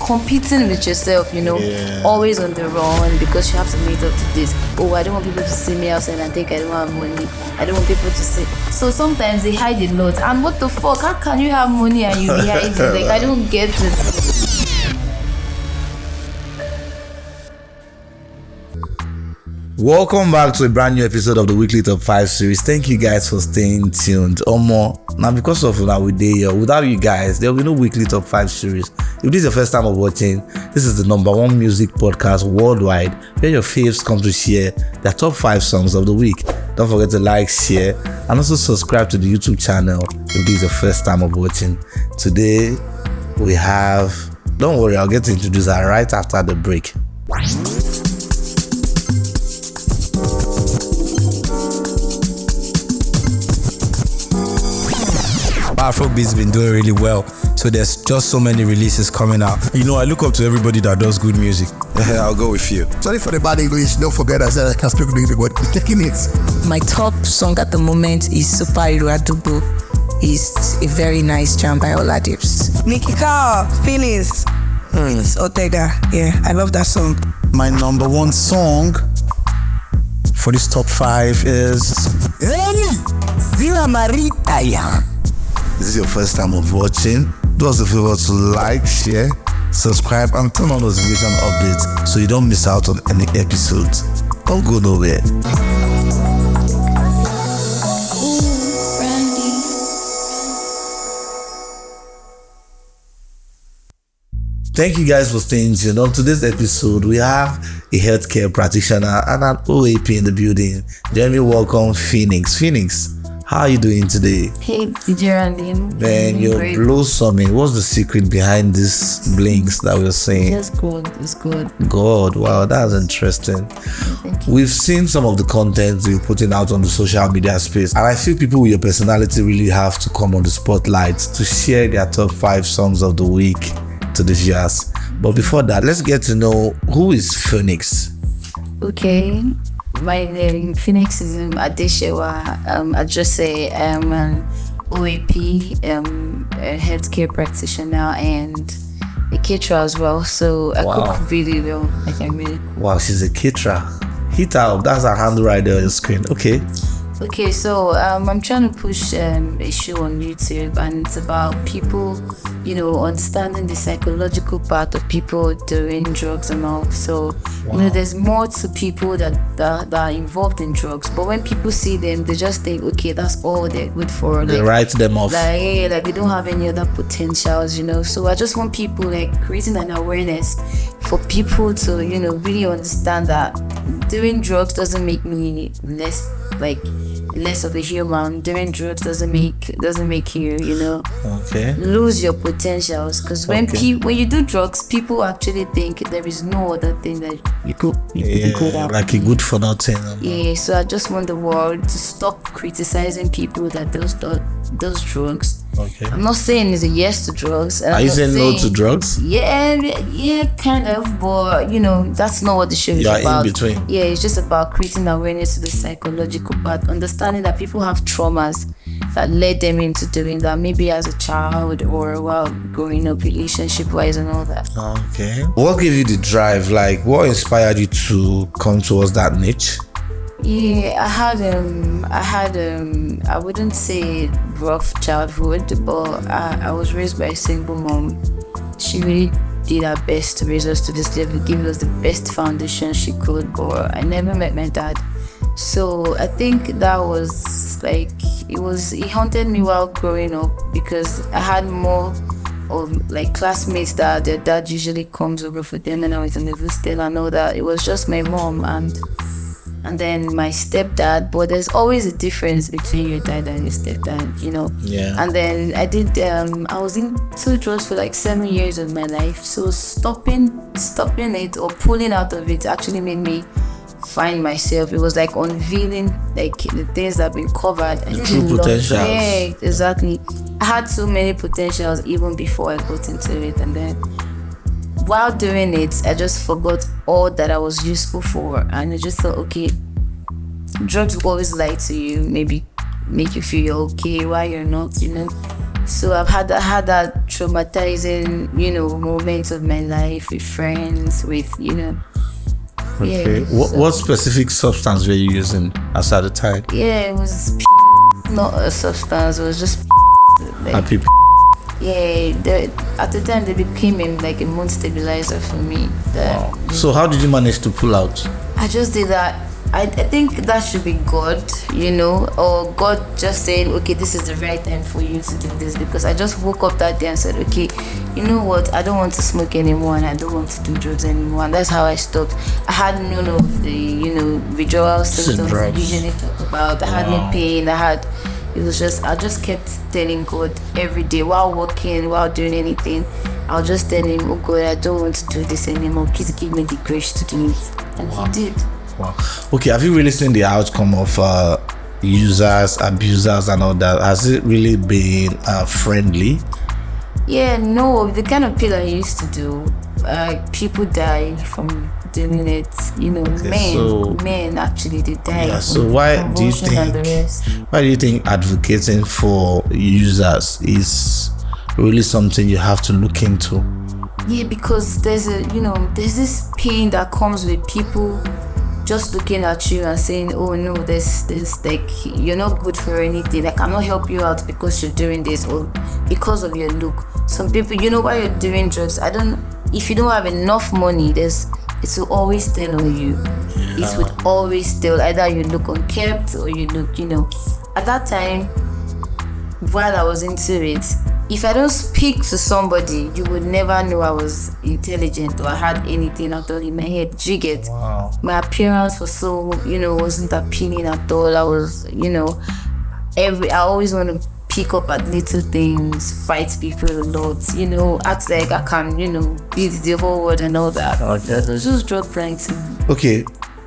competing with yourself, always on the run because you have to meet up to this. Oh, I don't want people to see me outside and think I don't have money. I don't want people to see. So sometimes they hide a lot. And what the fuck? How can you have money and you be hiding? Like, I don't get it. Welcome back to a brand new episode of the Weekly Top 5 series. Thank you guys for staying tuned. Now because of now we day here, without you guys, there will be no Weekly Top 5 series. If this is your first time of watching, this is the #1 music podcast worldwide where your faves come to share their top 5 songs of the week. Don't forget to like, share, and also subscribe to the YouTube channel if this is your first time of watching. Today we have, don't worry, I'll get to introduce her right after the break. Afrobeat's been doing really well, so there's just so many releases coming out. I look up to everybody that does good music. I'll go with you. Sorry for the bad English, don't forget I said I can speak English, but taking it. My top song at the moment is Superhero Adubo. It's a very nice jam by Oladips. Nikika, Pheonix, Otega. Yeah, I love that song. My #1 song for this top 5 is Zira Maritaya. This is your first time of watching. Do us a favor to like, share, subscribe, and turn on notification updates so you don't miss out on any episodes. Don't go nowhere. Thank you guys for staying tuned. On today's episode, we have a healthcare practitioner and an OAP in the building. Jeremy, welcome, Pheonix. Pheonix, how are you doing today? Hey, DJ Randy. Man, you're blossoming. What's the secret behind these blinks that we're saying? Just good. It's good. God, wow, that's interesting. Thank you. We've seen some of the content you're putting out on the social media space, and I feel people with your personality really have to come on the spotlight to share their top 5 songs of the week to the viewers. But before that, let's get to know who is Pheonix. Okay, my name Pheonix is Adeshewa. I just say I'm an OAP, a healthcare practitioner, and a caterer as well. So I cook really well. Like I really cook. Wow, she's a caterer. Hit her up. That's her handle right there on your screen. Okay, so I'm trying to push a show on YouTube, and it's about people, understanding the psychological part of people doing drugs and all. So, there's more to people that are involved in drugs. But when people see them, they just think, okay, that's all they're good for. They write them off. Like they don't have any other potentials, So I just want people creating an awareness for people to, really understand that doing drugs doesn't make me less of a human. Doing drugs doesn't make you, lose your potentials. Because when you do drugs, people actually think there is no other thing that you could be good at. Like a good for nothing. Yeah, so I just want the world to stop criticizing people that does drugs. Okay. I'm not saying it's a yes to drugs. Are you saying no to drugs? Yeah, kind of. But that's not what the show is about. You are in between. Yeah, it's just about creating awareness to the psychological part, understanding that people have traumas that led them into doing that, maybe as a child or while growing up relationship-wise and all that. Okay. What gave you the drive? What inspired you to come towards that niche? Yeah, I had I wouldn't say rough childhood, but I was raised by a single mom. She really did her best to raise us to this level, give us the best foundation she could, but I never met my dad. So I think that was it haunted me while growing up, because I had more of classmates that their dad usually comes over for them and I was in the hostel. I know that it was just my mom and then my stepdad, but there's always a difference between your dad and your stepdad, Yeah. And then I was into drugs for 7 years of my life. So stopping it or pulling out of it actually made me find myself. It was unveiling the things that have been covered. The true potentials. Yeah, exactly. I had so many potentials even before I got into it, and then while doing it, I just forgot all that I was useful for, and I just thought, okay, drugs will always lie to you, maybe make you feel you're okay while you're not, So I had that traumatizing, moments of my life with friends, with, Okay. Yeah. What specific substance were you using as at the time? Yeah, it was not a substance. It was just like, And people. yeah. At the time, they became like a mood stabilizer for me. Wow. So how did you manage to pull out? I just did that. I think that should be God, or God just saying, okay, this is the right time for you to do this, because I just woke up that day and said, okay, you know what, I don't want to smoke anymore and I don't want to do drugs anymore, and that's how I stopped. I had none of the, withdrawal symptoms I usually talk about. I had no pain. I just kept telling God every day while working, while doing anything. I'll just tell him, oh God, I don't want to do this anymore. Please give me the grace to do it. And he did. Wow. Okay, have you really seen the outcome of users, abusers, and all that? Has it really been friendly? Yeah, no, the kind of pill I used to do, people die from doing it. Men actually they die. Yeah. From So why do you think advocating for users is really something you have to look into? Yeah, because there's this pain that comes with people just looking at you and saying, oh no, this like, you're not good for anything, I cannot help you out because you're doing this, or because of your look. Some people, while you're doing drugs, if you don't have enough money, it will always tell on you. Yeah. It would always tell, either you look unkempt or you look, at that time while I was into it, if I don't speak to somebody, you would never know I was intelligent or I had anything at all in my head. Do you get? Wow. My appearance was so, wasn't appealing at all. I was, I always want to pick up at little things, fight people a lot, act like I can, beat the whole world and all that. Okay. It was just drug pricing. Okay.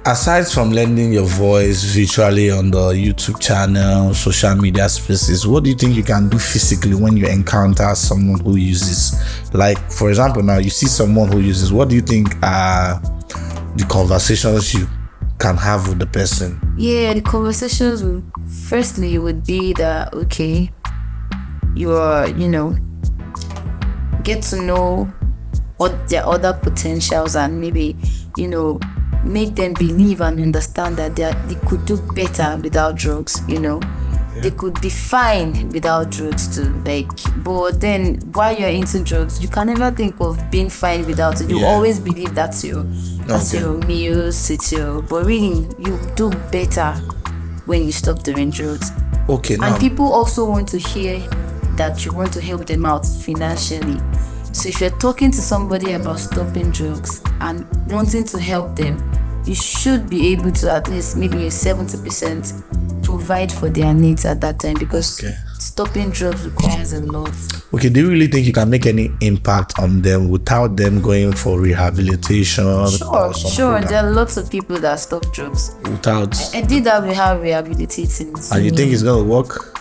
Aside from lending your voice virtually on the YouTube channel, social media spaces, what do you think you can do physically when you encounter someone who uses? Like, for example, now you see someone who uses, what do you think are the conversations you can have with the person? Yeah, the conversations firstly would be that, okay, you're, get to know what their other potentials, and maybe, make them believe and understand that they could do better without drugs, Yeah. They could be fine without drugs too. But then while you're into drugs, you can never think of being fine without it. You always believe that's your meals, but really you do better when you stop doing drugs. Okay. And people also want to hear that you want to help them out financially. So if you're talking to somebody about stopping drugs and wanting to help them, you should be able to at least maybe 70% provide for their needs at that time, because stopping drugs requires a lot. Okay, do you really think you can make any impact on them without them going for rehabilitation? Sure. There are lots of people that stop drugs. I did that with her rehabilitating. And you think it's going to work?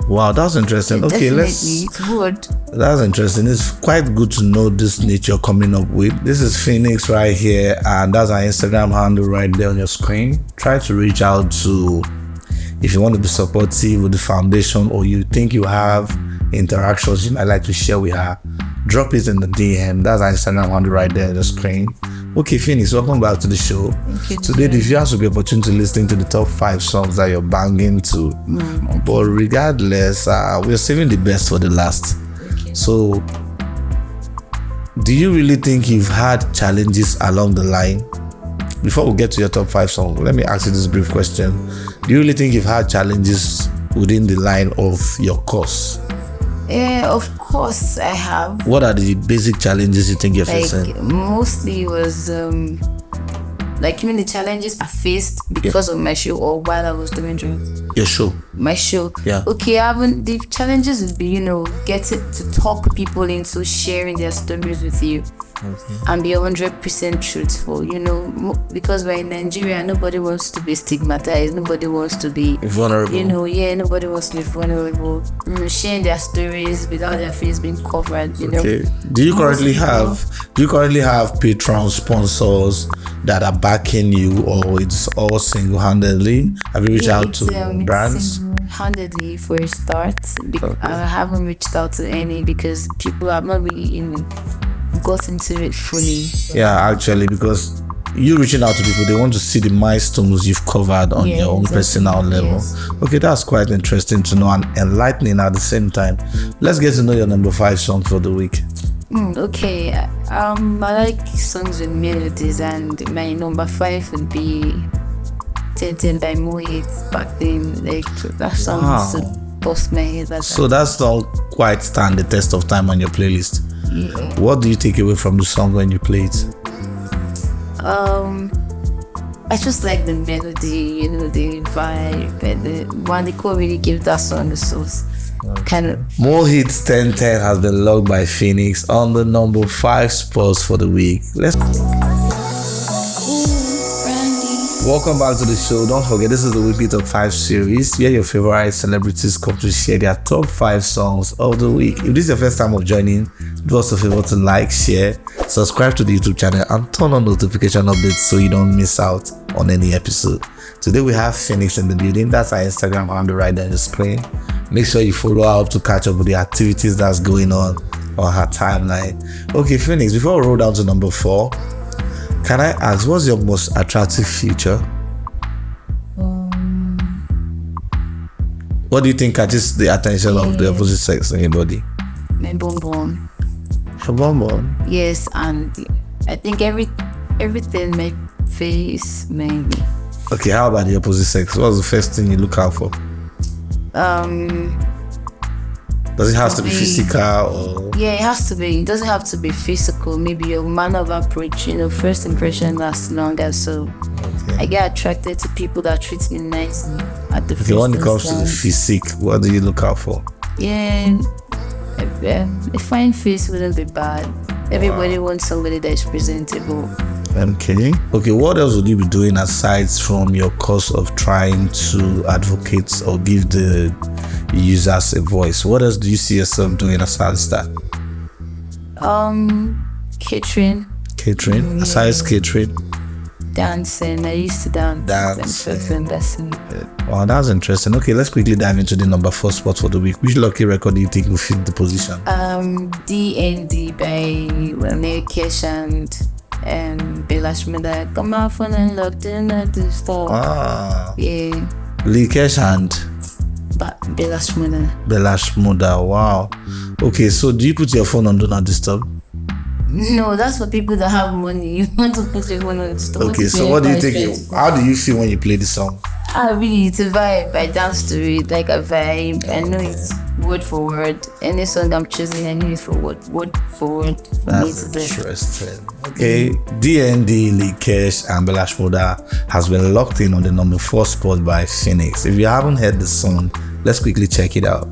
Wow, that's interesting. Yeah, okay, it's good. That's interesting. It's quite good to know this niche you're coming up with. This is Pheonix right here, and that's our Instagram handle right there on your screen. Try to reach out to, if you want to be supportive with the foundation, or you think you have interactions you might like to share with her, drop it in the DM. That's our Instagram handle right there on the screen. Okay, Pheonix, welcome back to the show. Thank you. Today, the viewers will be opportunity to listen to the top 5 songs that you're banging to. But regardless, we're saving the best for the last. Okay. So, do you really think you've had challenges along the line? Before we get to your top 5 songs, let me ask you this brief question. Do you really think you've had challenges within the line of your course? Yeah, of course I have. What are the basic challenges you think you're facing? Mostly was the challenges I faced because of my show or while I was doing drugs. Your show? My show. Yeah. Okay, the challenges would be, getting to talk people into sharing their stories with you. Okay. And be 100% truthful, because we're in Nigeria, nobody wants to be stigmatized, nobody wants to be vulnerable. Nobody wants to be vulnerable. Sharing their stories without their face being covered. Okay. Do you currently have patron sponsors that are backing you, or it's all single-handedly? Have you reached out to brands? handedly for a start. I haven't reached out to any because people have not really got into it fully. Yeah, actually, because you reaching out to people, they want to see the milestones you've covered on your own personal level. Yes. Okay, that's quite interesting to know and enlightening at the same time. Let's get to know your number 5 song for the week. Okay, I like songs with melodies, and my number 5 would be 10 by Mohit. Back then, like that song used to bust my head. So that song quite stand the test of time on your playlist. Yeah. What do you take away from the song when you play it? I just like the melody, the vibe, and the chord really gives that song the source. Kind of. Mohit's 1010 has been logged by Pheonix on the number 5 spot for the week. Welcome back to the show. Don't forget, this is the weekly top 5 series where your favorite celebrities come to share their top 5 songs of the week. If this is your first time of joining, do us a favor to like, share, subscribe to the YouTube channel, and turn on notification updates so you don't miss out on any episode. Today we have Pheonix in the building. That's our Instagram handle right there on the screen. Make sure you follow her up to catch up with the activities that's going on her timeline. Okay, Pheonix, before we roll down to number 4, can I ask, what's your most attractive feature? What do you think catches the attention of the opposite sex in your body? My bonbon. Your bonbon? Yes, and I think everything, my face, maybe. Okay, how about the opposite sex? What's the first thing you look out for? Does it have to be physical or? Yeah, it has to be. It doesn't have to be physical. Maybe your manner of approach. First impression lasts longer. So I get attracted to people that treat me nicely at the first Okay, when it comes to the instance. physique, what do you look out for? Yeah, a fine face wouldn't be bad. Everybody wants somebody that is presentable. Okay. Okay, what else would you be doing aside from your course of trying to advocate or give the users a voice? What else do you see yourself doing aside that? Catering, Catering? Aside catering? dancing. I used to dance. Dancing. Wow, that's interesting. Okay, let's quickly dive into the number 4 spot for the week. Which lucky record do you think will fit the position? D&D by Pheonix and Belash Mother. Come out from and locked in at the store. Yeah. Likesh and But Belash Mother. Belash Muda. Wow. Okay, so do you put your phone on Do Not Disturb? No, that's for people that have money. You want to put your phone on the store. Okay, so what do you think? How do you feel when you play the song? Really, it's a vibe. I dance to it like a vibe. I know it's word for word. Any song I'm choosing, I know it's for word for word. That's interesting. Okay, D&D, Likesh, and Belash Muda has been locked in on the number 4 spot by Pheonix. If you haven't heard the song, let's quickly check it out.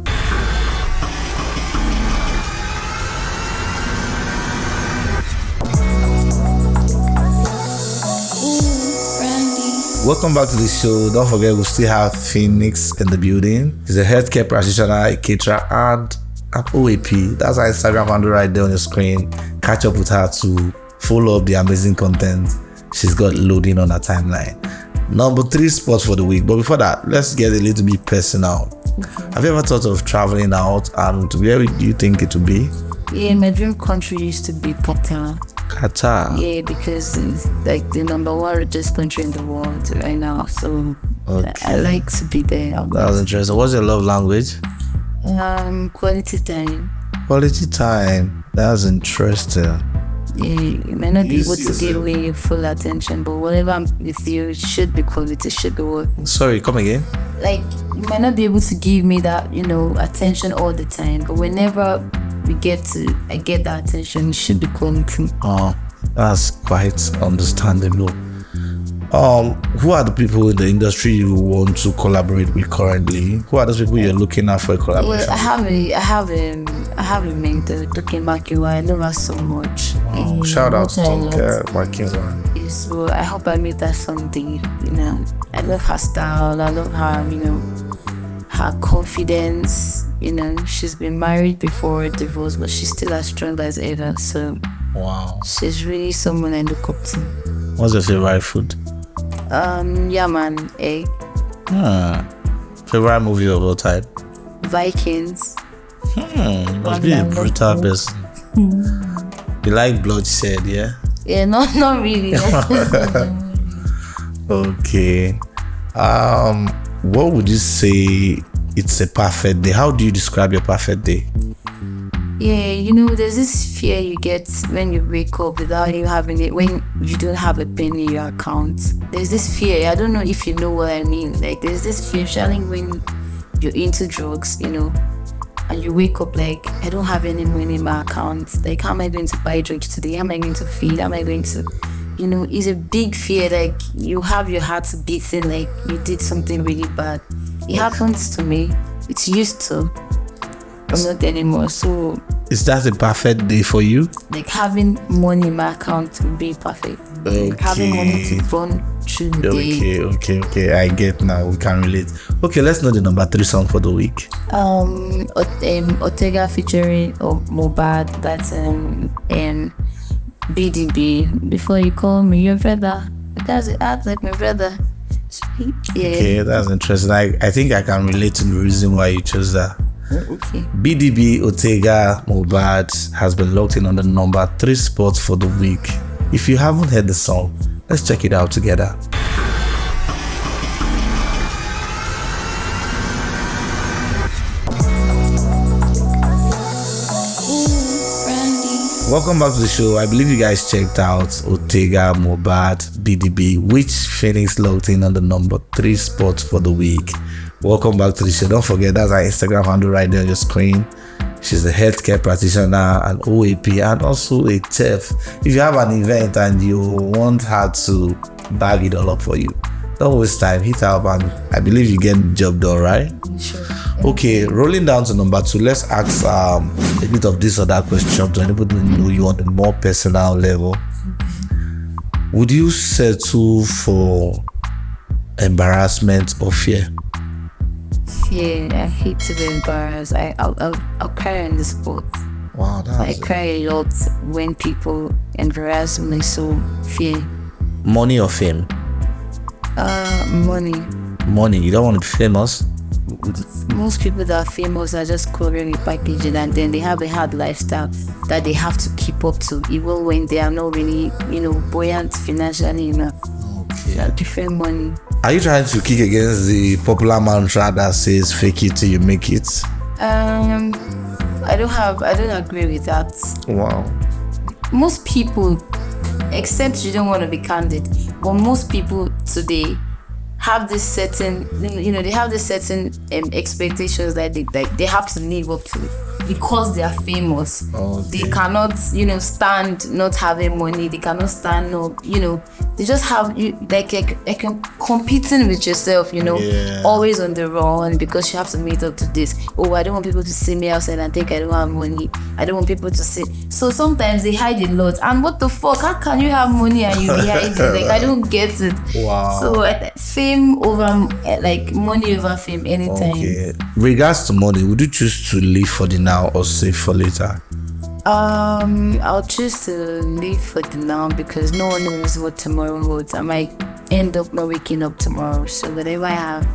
Welcome back to the show. Don't forget, we still have Pheonix in the building. He's a healthcare practitioner, a caterer, and an OAP. That's our Instagram handle right there on the screen. Catch up with her to follow up the amazing content she's got loading on her timeline. Number 3 spot for the week. But before that, let's get a little bit personal. Have you ever thought of traveling out, and where do you think it would be? Yeah, my dream country used to be Qatar. Qatar. Yeah, because it's like the number 1 richest country in the world right now. So I like to be there. That's interesting. What's your love language? Quality time. Quality time. That's interesting. Yeah, you may not be able to give away your full attention, but whatever I'm with you, it should be quality, it should be worth it. Sorry, come again? Like, you might not be able to give me that, attention all the time, but whenever I get that attention, it should be quality. Oh, that's quite understandable. Who are the people in the industry you want to collaborate with currently? Who are those people you're looking at for a collaboration? Well, I have a mentor, Toke Makiwa. I love her so much. Wow. Shout out to Toke Makiwa. Yes, well, I hope I meet her someday. I love her style. I love her, her confidence. She's been married before, divorced, but she's still as strong as ever. So, wow, she's really someone I look up to. What's your favorite food? Yeah, man, egg. Favorite movie of all time? Vikings. Must be a brutal person. You like bloodshed, yeah? Yeah, not really. Okay. What would you say it's a perfect day? How do you describe your perfect day? Yeah, there's this fear you get when you wake up without you having it, when you don't have a penny in your account. There's this fear, I don't know if you know what I mean. Like, there's this fear, especially when you're into drugs, and you wake up like, I don't have any money in my account. Like, how am I going to buy drugs today? How am I going to feed? How am I going to, it's a big fear. Like, you have your heart beating like you did something really bad. It happens to me. It's used to. I'm not anymore. So is that a perfect day for you? Like, having money in my account would be perfect. Like, having money to run through the day. Okay. I get now. We can relate. Okay, let's know the number 3 song for the week. Ortega featuring Mohbad. That's BDB. Before you call me your brother, because it acts like my brother. Yeah. Okay, that's interesting. I think I can relate to the reason why you chose that. Okay. BDB Ortega Mohbad has been locked in on the number 3 spot for the week. If you haven't heard the song, let's check it out together. Welcome back to the show. I believe you guys checked out Ortega Mohbad BDB, which Pheonix locked in on the number 3 spot for the week. Welcome back to the show. Don't forget, that's our Instagram handle right there on your screen. She's a healthcare practitioner, an OAP, and also a chef. If you have an event and you want her to bag it all up for you, don't waste time. Hit her up and I believe you get the job done, right? Sure. Okay, rolling down to number 2, let's ask a bit of this or that question to anybody who know you on a more personal level. Would you settle for embarrassment or fear? Fear. I hate to be embarrassed. I'll cry on the spot. Wow, I cry a lot when people embarrass me. So fear. Money or fame? Money. Money. You don't want to be famous? Most people that are famous are just covering the packaging, and then they have a hard lifestyle that they have to keep up to, even when they are not really, buoyant financially enough. Okay. They prefer money. Are you trying to kick against the popular mantra that says fake it till you make it? I don't agree with that. Wow. Most people, except you don't want to be candid, but most people today have this certain, they have this certain expectations that they have to live up to because they are famous. Okay. They cannot, stand not having money. They cannot stand they just have competing with yourself, always on the run because you have to meet up to this. Oh, I don't want people to see me outside and think I don't have money. I don't want people to see. So sometimes they hide a lot. And what the fuck? How can you have money and you be hiding? Like, I don't get it. Wow. So fame over, money over fame anytime. Okay. Regards to money, would you choose to live for the now or save for later? I'll choose to live for the now because no one knows what tomorrow holds. I might end up not waking up tomorrow. So whatever I have.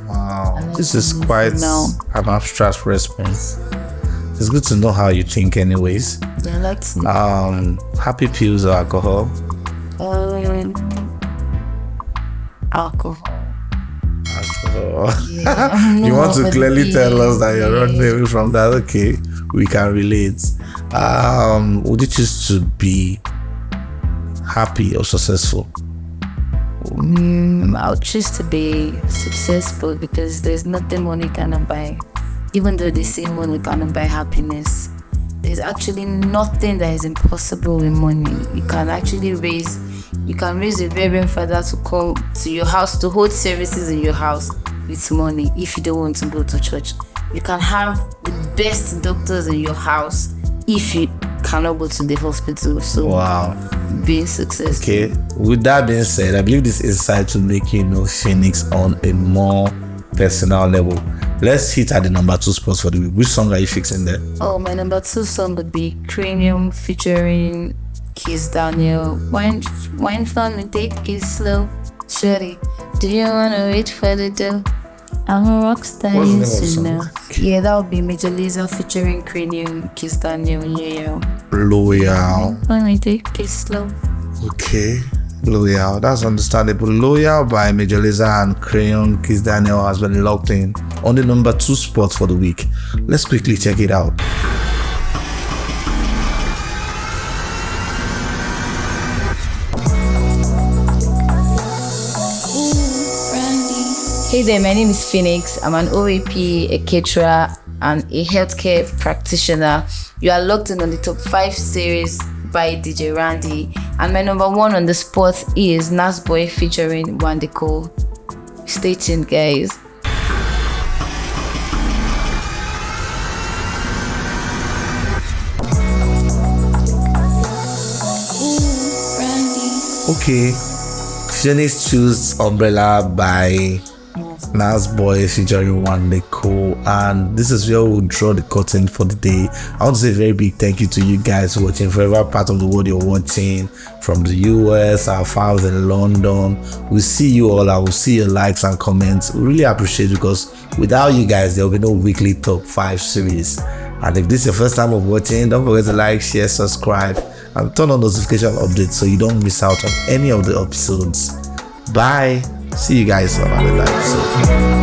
Wow, this is quite an abstract response. It's good to know how you think, anyways. Yeah, I like to. Happy pills or alcohol? Alcohol. Yeah, you want to clearly tell us that you're running away from that? Okay, we can relate. Would you choose to be happy or successful? I'll choose to be successful because there's nothing money cannot buy. Even though they say money cannot buy happiness, there's actually nothing that is impossible with money. You can raise a reverend father to come to your house to hold services in your house with money if you don't want to go to church. You can have the best doctors in your house if you cannot go to the hospital. So wow, being successful. Okay, with that being said, I believe this insight will make you know Pheonix on a more personal level. Let's hit at the number 2 spot for the week. Which song are you fixing there? Oh, my number 2 song would be Cranium featuring Kiss Daniel. Wine for me, take it slow. Shorty, do you wanna wait for the dough? I'm a rock star, What's the name yes, of the you song? know. Yeah, that would be Major Lazer featuring Cranium, Kiss Daniel, yeah. Loyal. Let me take it slow. Okay. Loyal. That's understandable. Loyal by Major Lazer and Crayon Kiss Daniel has been locked in on the number 2 spot for the week. Let's quickly check it out. Hey there, my name is Pheonix. I'm an OAP, a caterer, and a healthcare practitioner. You are locked in on the top 5 series by DJ Randy, and my number 1 on the spot is Nas Boy featuring Wandiko. Stay tuned, guys. Okay. Pheonix choose Umbrella by Nas Boy featuring Wandiko, and this is where we'll draw the curtain for the day. I want to say a very big thank you to you guys watching, for every part of the world you're watching, from the US, our fans in London. We see you all. I will see your likes and comments. We really appreciate it, because without you guys there will be no weekly top 5 series. And if this is your first time of watching, don't forget to like, share, subscribe, and turn on notification updates so you don't miss out on any of the episodes. Bye. See you guys on another episode.